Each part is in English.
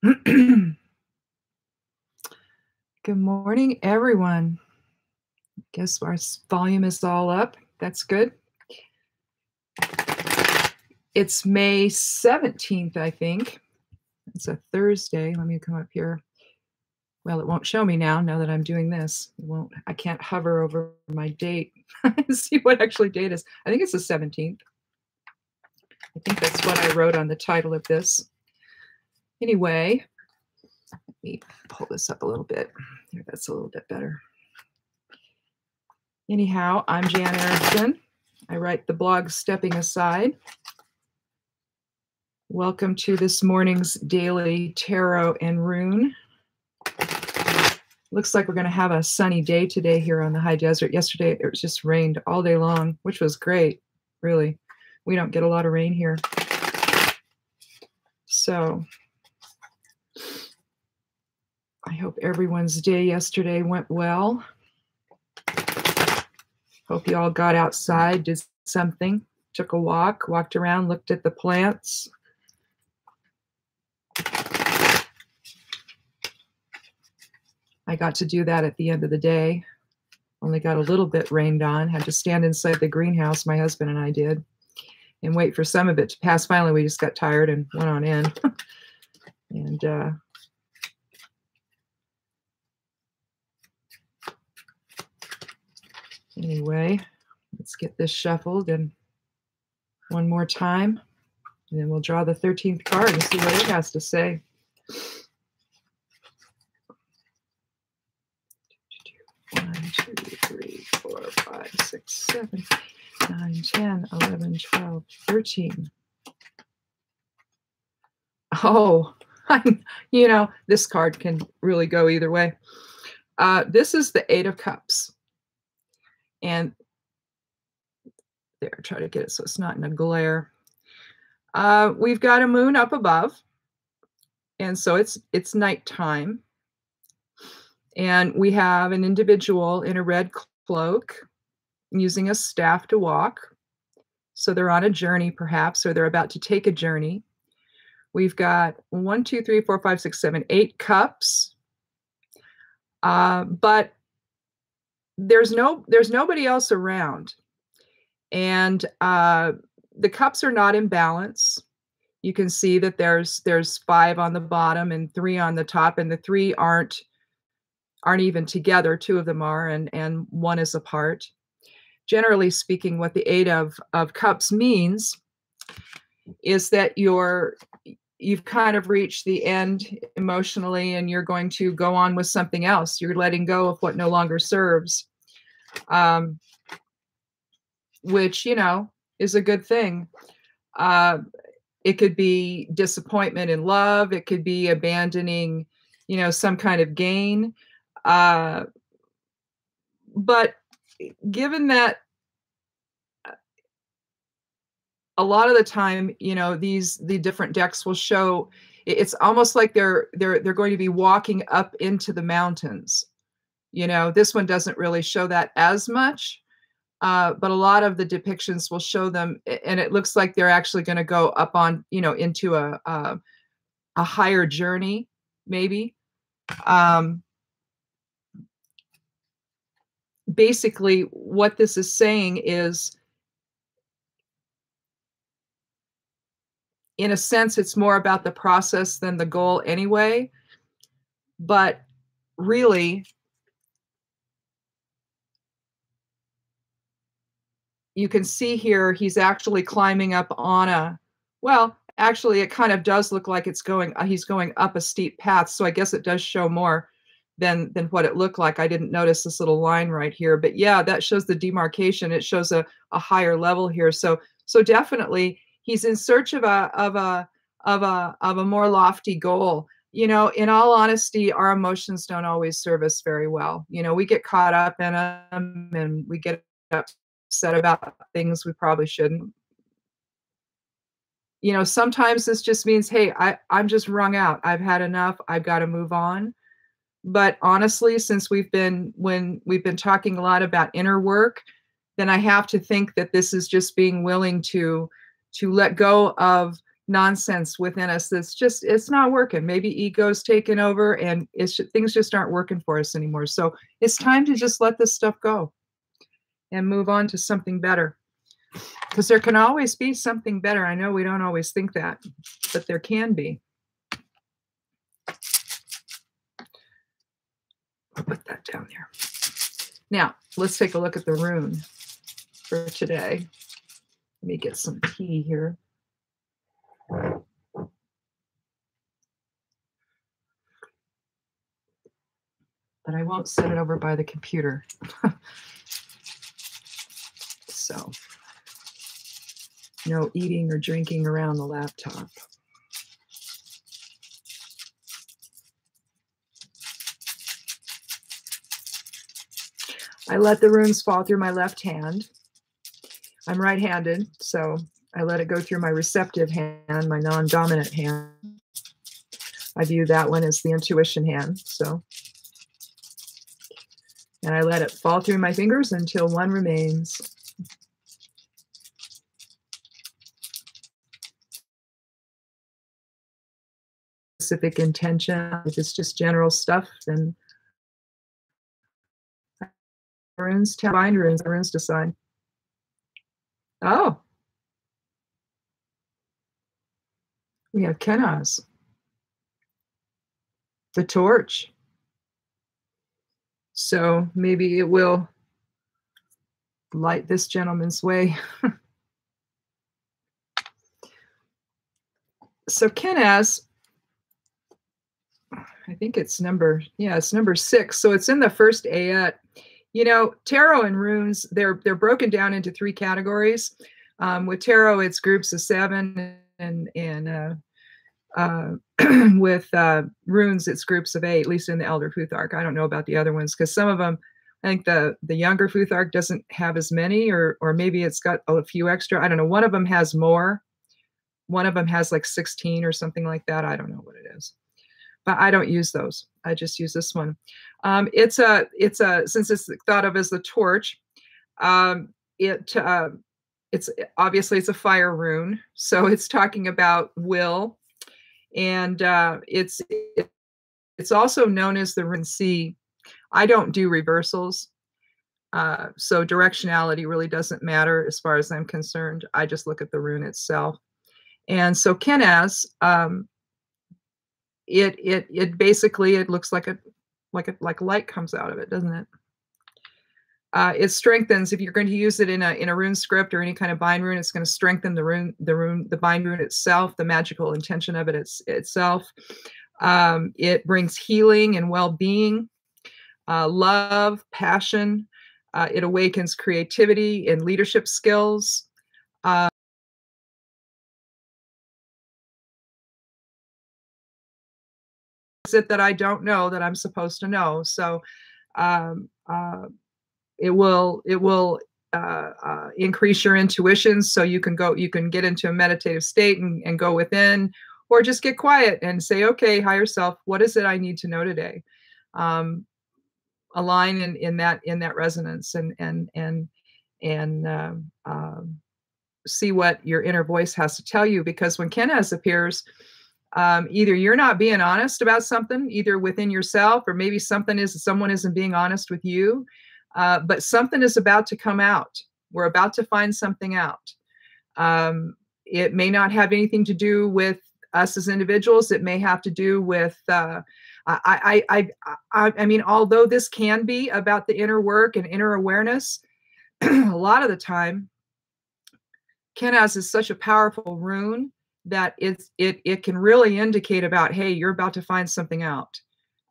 Good morning, everyone. Guess our volume is all up. That's good. It's May 17th, I think. It's a Thursday. Let me come up here. Well, it won't show me now that I'm doing this. It won't. I can't hover over my date and see what actually date is. I think it's the 17th. I think that's what I wrote on the title of this. Anyway, let me pull this up a little bit. There, that's a little bit better. Anyhow, I'm Jan Erickson. I write the blog Stepping Aside. Welcome to this morning's daily tarot and rune. Looks like we're going to have a sunny day today here on the high desert. Yesterday it just rained all day long, which was great, really. We don't get a lot of rain here. So I hope everyone's day yesterday went well. Hope you all got outside, did something, took a walk, walked around, looked at the plants. I got to do that at the end of the day. Only got a little bit rained on. Had to stand inside the greenhouse, my husband and I did, and wait for some of it to pass. Finally, we just got tired and went on in. And anyway, let's get this shuffled and one more time. And then we'll draw the 13th card and see what it has to say. 1, 2, 3, 4, 5, 6, 7, 9, 10, 11, 12, 13. Oh, this card can really go either way. This is the 8 of Cups. And there, try to get it so it's not in a glare. We've got a moon up above. And so it's nighttime. And we have an individual in a red cloak using a staff to walk. So they're on a journey, perhaps, or they're about to take a journey. We've got 1, 2, 3, 4, 5, 6, 7, 8 cups. But there's nobody else around. And the cups are not in balance. You can see that there's 5 on the bottom and 3 on the top, and the 3 aren't even together. 2 of them are, and 1 is apart. Generally speaking, what the 8 of Cups means is that you've kind of reached the end emotionally, and you're going to go on with something else. You're letting go of what no longer serves, which, is a good thing. It could be disappointment in love. It could be abandoning, some kind of gain. But given that a lot of the time, the different decks will show, it's almost like they're going to be walking up into the mountains. This one doesn't really show that as much, but a lot of the depictions will show them, and it looks like they're actually going to go up on, into a higher journey, maybe. Basically, what this is saying is, in a sense, it's more about the process than the goal anyway. But really, you can see here, he's actually climbing up on actually, it kind of does look like he's going up a steep path. So I guess it does show more than what it looked like. I didn't notice this little line right here, but yeah, that shows the demarcation. It shows a higher level here. So definitely he's in search of a more lofty goal. In all honesty, our emotions don't always serve us very well. We get caught up in them, and we get upset about things we probably shouldn't. Sometimes this just means, hey, I'm just wrung out. I've had enough. I've got to move on. But honestly, since we've been talking a lot about inner work, then I have to think that this is just being willing to let go of nonsense within us that's just, it's not working. Maybe ego's taken over and things just aren't working for us anymore. So it's time to just let this stuff go and move on to something better. Because there can always be something better. I know we don't always think that, but there can be. I'll put that down there. Now, let's take a look at the rune for today. Let me get some tea here. But I won't set it over by the computer. So, no eating or drinking around the laptop. I let the runes fall through my left hand. I'm right-handed, so I let it go through my receptive hand, my non-dominant hand. I view that one as the intuition hand, so. And I let it fall through my fingers until one remains. Specific intention. If it's just general stuff, then runes, bind runes, runes decide. Oh, we have Kenaz, the torch. So maybe it will light this gentleman's way. So Kenaz, I think it's number 6. So it's in the first ayat. You know, tarot and runes, they're broken down into 3 categories. With tarot, it's groups of 7, and with runes, it's groups of 8, at least in the Elder Futhark. I don't know about the other ones, because some of them, I think the younger Futhark doesn't have as many, or maybe it's got a few extra. I don't know. One of them has more. One of them has like 16 or something like that. I don't know what it is, but I don't use those. I just use this one. It's since it's thought of as the torch, it's obviously it's a fire rune, so it's talking about will, and it's also known as the rune C. I don't do reversals, so directionality really doesn't matter as far as I'm concerned. I just look at the rune itself. And so Kenaz, it basically, it looks like light comes out of it, doesn't it? It strengthens. If you're going to use it in a rune script or any kind of bind rune, it's going to strengthen the bind rune itself, the magical intention of it itself. It brings healing and well-being, love, passion. It awakens creativity and leadership skills. It that I don't know that I'm supposed to know. So it will increase your intuition, so you can get into a meditative state and go within, or just get quiet and say, okay, higher self, what is it I need to know today? Align in that resonance and see what your inner voice has to tell you. Because when Kenaz appears, either you're not being honest about something, either within yourself, or maybe someone isn't being honest with you, but something is about to come out. We're about to find something out. It may not have anything to do with us as individuals. It may have to do with, I mean, although this can be about the inner work and inner awareness, a lot of the time, Kenaz is such a powerful rune that it can really indicate about, hey, you're about to find something out,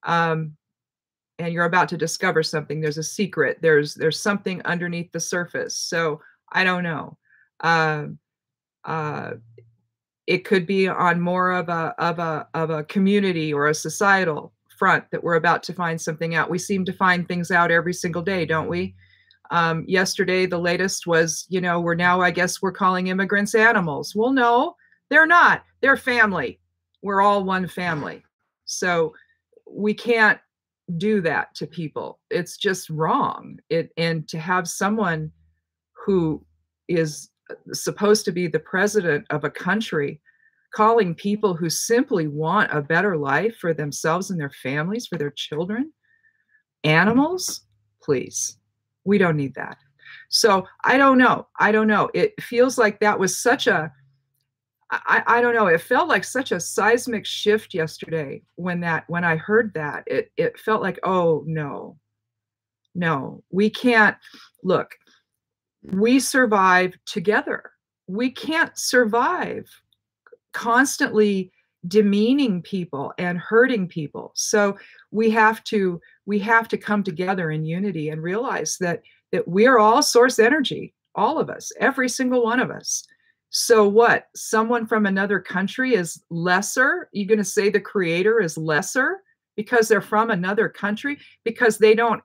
and you're about to discover something. There's a secret. There's something underneath the surface. So I don't know. It could be on more of a community or a societal front that we're about to find something out. We seem to find things out every single day, don't we? Yesterday, the latest was, we're now, I guess we're calling immigrants animals. Well, no. They're not. They're family. We're all one family. So we can't do that to people. It's just wrong. And to have someone who is supposed to be the president of a country calling people who simply want a better life for themselves and their families, for their children, animals, please. We don't need that. So I don't know. I don't know. It feels like that was such a, I don't know. It felt like such a seismic shift yesterday when I heard that. It felt like, oh no, no, we can't. Look, we survive together. We can't survive constantly demeaning people and hurting people. So we have to come together in unity and realize that we are all source energy, all of us, every single one of us. So what? Someone from another country is lesser? You're going to say the creator is lesser because they're from another country? Because they don't,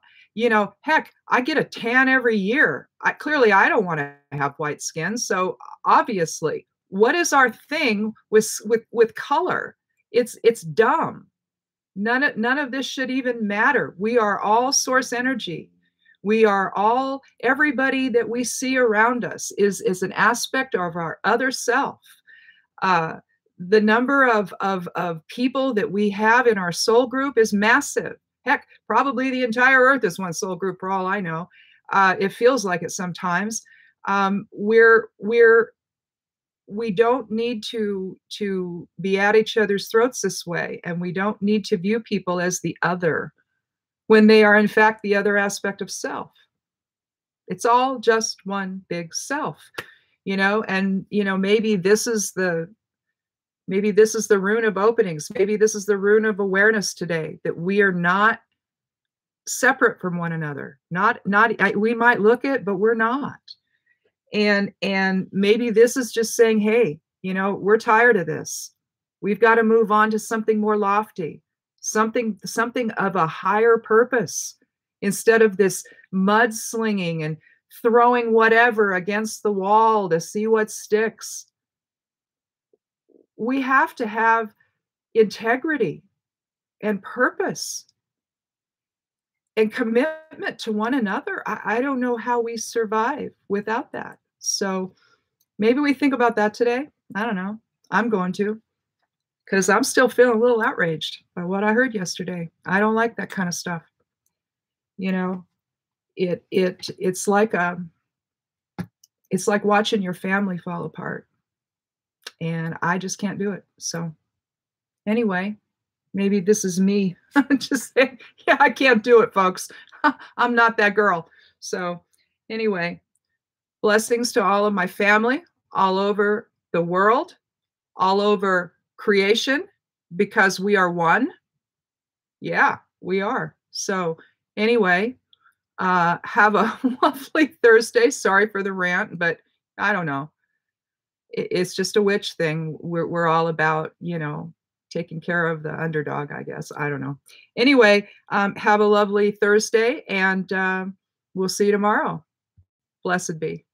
heck, I get a tan every year. Clearly I don't want to have white skin. So obviously, what is our thing with color? It's dumb. None of this should even matter. We are all source energy. We are all, everybody that we see around us is an aspect of our other self. The number of people that we have in our soul group is massive. Heck, probably the entire earth is one soul group for all I know. It feels like it sometimes. We don't need to be at each other's throats this way, and we don't need to view people as the other when they are in fact the other aspect of self. It's all just one big self, and maybe this is the rune of openings. Maybe this is the rune of awareness today, that we are not separate from one another. We might look it, but we're not. And maybe this is just saying, hey, we're tired of this. We've got to move on to something more lofty, something of a higher purpose, instead of this mudslinging and throwing whatever against the wall to see what sticks. We have to have integrity and purpose and commitment to one another. I don't know how we survive without that. So maybe we think about that today. I don't know. I'm going to, because I'm still feeling a little outraged by what I heard yesterday. I don't like that kind of stuff. It's like watching your family fall apart, and I just can't do it. So anyway, maybe this is me just saying, yeah, I can't do it, folks. I'm not that girl. So anyway, blessings to all of my family all over the world, all over creation, because we are one. Yeah, we are. So anyway, have a lovely Thursday. Sorry for the rant, but I don't know. It's just a witch thing. We're all about, taking care of the underdog, I guess. I don't know. Anyway, have a lovely Thursday, and we'll see you tomorrow. Blessed be.